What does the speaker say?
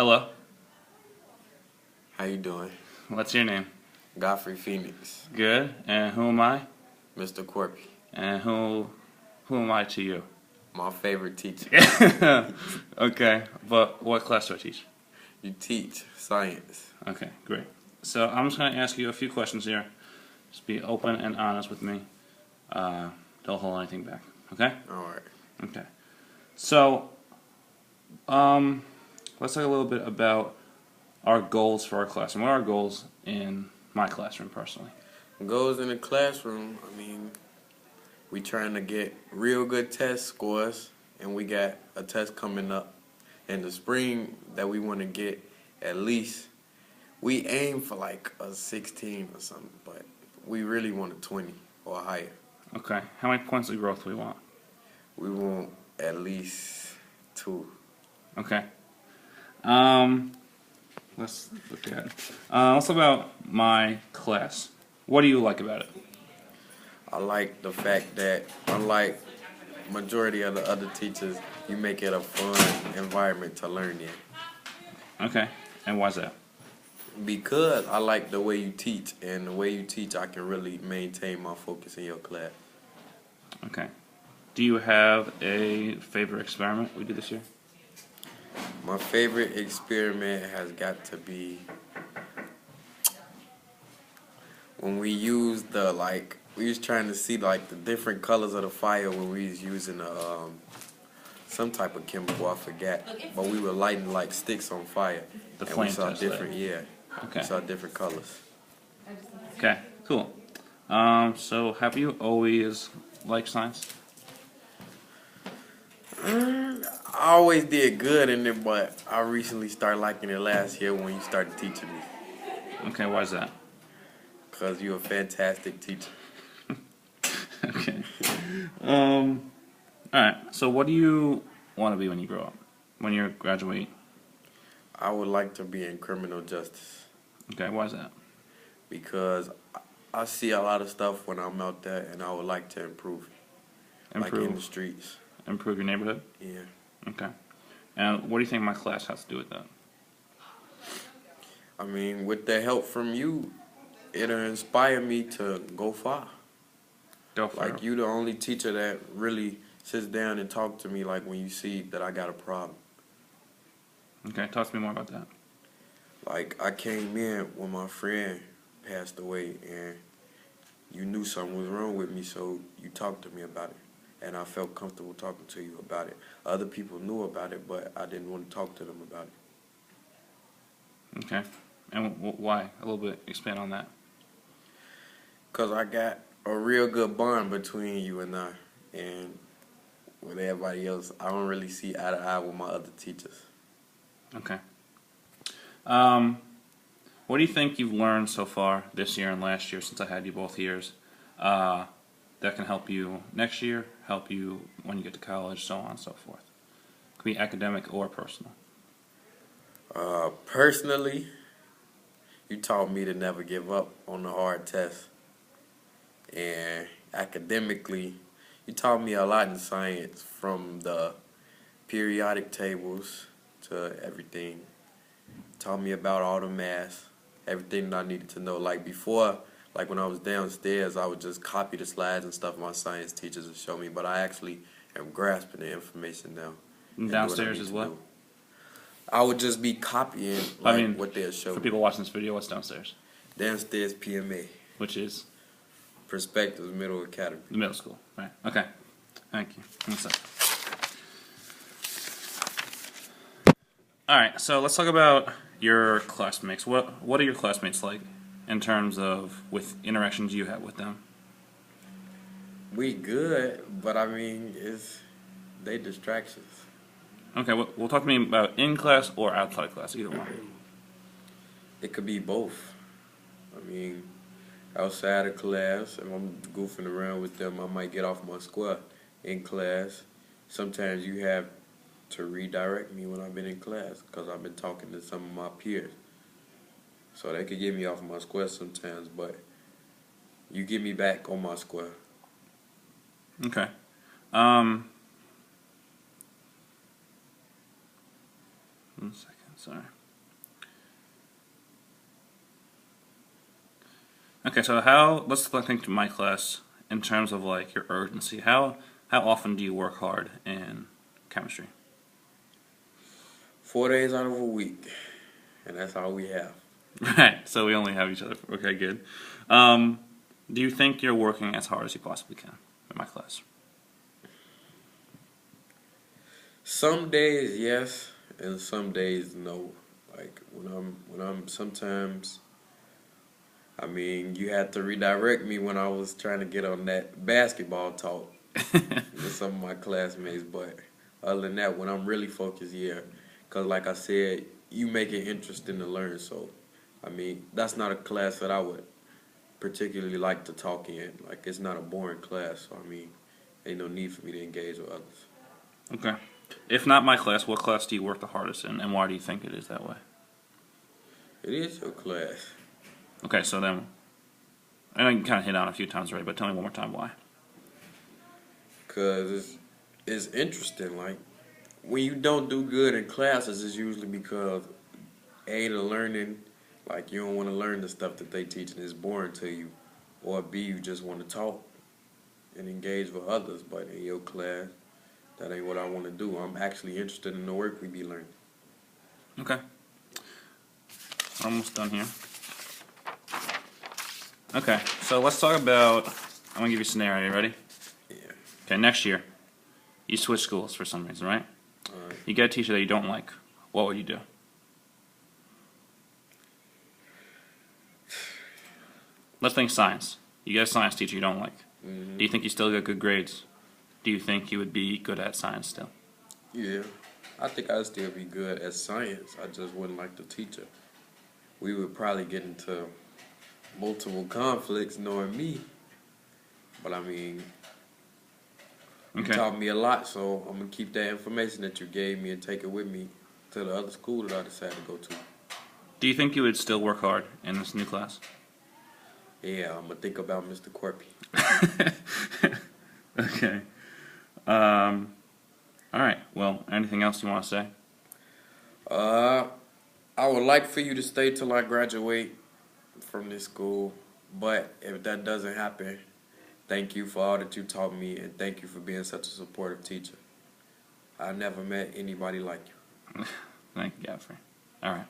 Hello. How you doing? What's your name? Godfrey Phoenix. Good. And who am I? Mr. Corpy. And who am I to you? My favorite teacher. Okay. But what class do I teach? You teach science. Okay, great. So I'm just going to ask you a few questions here. Just be open and honest with me. Don't hold anything back. Okay? Alright. Okay. So, let's talk a little bit about our goals for our classroom. What are our goals in my classroom personally? Goes in the classroom, we trying to get real good test scores, and we got a test coming up in the spring that we want to get at least. We aim for like a 16 or something, but we really want a 20 or higher. Okay. How many points of growth do we want? We want at least 2. Okay. Let's look at it. Let's talk about my class. What do you like about it? I like the fact that, unlike majority of the other teachers, you make it a fun environment to learn in. Okay. And why's that? Because I like the way you teach, and the way you teach, I can really maintain my focus in your class. Okay. Do you have a favorite experiment we did this year? My favorite experiment has got to be when we used we was trying to see the different colors of the fire when we was using some type of chemical, I forget, but we were lighting like sticks on fire. The and flame we saw test, different, right? yeah. Okay. We saw different colors. Okay, cool. So have you always liked science? I always did good in it, but I recently started liking it last year when you started teaching me. Okay, why is that? Because you're a fantastic teacher. Okay. Alright, so what do you want to be when you grow up? When you graduate? I would like to be in criminal justice. Okay, why is that? Because I see a lot of stuff when I'm out there, and I would like to improve it. Like in the streets. Improve your neighborhood? Yeah. Okay. And what do you think my class has to do with that? With the help from you, it'll inspire me to go far. Go for it. Like, you the only teacher that really sits down and talk to me like when you see that I got a problem. Okay, talk to me more about that. Like, I came in when my friend passed away, and you knew something was wrong with me, so you talked to me about it. And I felt comfortable talking to you about it. Other people knew about it, but I didn't want to talk to them about it. Okay. And why? A little bit, expand on that. Because I got a real good bond between you and I. And with everybody else, I don't really see eye to eye with my other teachers. Okay. What do you think you've learned so far this year and last year, since I had you both years, that can help you next year, help you when you get to college, so on and so forth? It could be academic or personal. Personally, you taught me to never give up on the hard tests. And academically, you taught me a lot in science, from the periodic tables to everything. Taught me about all the math, everything that I needed to know. Like before, like when I was downstairs, I would just copy the slides and stuff my science teachers would show me, but I actually am grasping the information now. And downstairs is what? I would just be copying what they'll show me. For people watching this video, what's downstairs? Downstairs PMA. Which is? Perspectives Middle Academy. The middle school, right. Okay. Thank you. One second. Alright, so let's talk about your classmates. What are your classmates like in terms of with interactions you have with them? We good, but they distractions. Okay, well talk to me about in class or outside class, either one. It could be both. Outside of class, if I'm goofing around with them, I might get off my square. In class, sometimes you have to redirect me when I've been in class, because I've been talking to some of my peers. So they could get me off my square sometimes, but you get me back on my square. Okay. One second. Sorry. Okay, so let's think to my class in terms of like your urgency. How often do you work hard in chemistry? 4 days out of a week, and that's all we have. Right. So we only have each other. Okay, good. Do you think you're working as hard as you possibly can in my class? Some days yes, and some days no. Like when I'm sometimes. I mean, you had to redirect me when I was trying to get on that basketball talk with some of my classmates. But other than that, when I'm really focused, yeah. Because like I said, you make it interesting to learn. So, I mean, that's not a class that I would particularly like to talk in. Like, it's not a boring class. So, I mean, ain't no need for me to engage with others. Okay. If not my class, what class do you work the hardest in, and why do you think it is that way? It is your class. Okay, so then, I know you kind of hit on it a few times already, but tell me one more time why. Because it's interesting. Like, when you don't do good in classes, it's usually because, A, the learning, like, you don't want to learn the stuff that they teach and it's boring to you. Or B, you just want to talk and engage with others. But in your class, that ain't what I want to do. I'm actually interested in the work we be learning. Okay. Almost done here. Okay, so let's talk about, I'm going to give you a scenario. You ready? Yeah. Okay, next year, you switch schools for some reason, right? Alright. You get a teacher that you don't like. What would you do? Let's think science. You get a science teacher you don't like. Mm-hmm. Do you think you still get good grades? Do you think you would be good at science still? Yeah. I think I'd still be good at science. I just wouldn't like the teacher. We would probably get into multiple conflicts knowing me. But I mean, you Okay. taught me a lot, so I'm going to keep that information that you gave me and take it with me to the other school that I decide to go to. Do you think you would still work hard in this new class? Yeah, I'm going to think about Mr. Quirpy. Okay. All right. Well, anything else you want to say? I would like for you to stay till I graduate from this school, but if that doesn't happen, thank you for all that you taught me, and thank you for being such a supportive teacher. I never met anybody like you. Thank you, Godfrey. All right.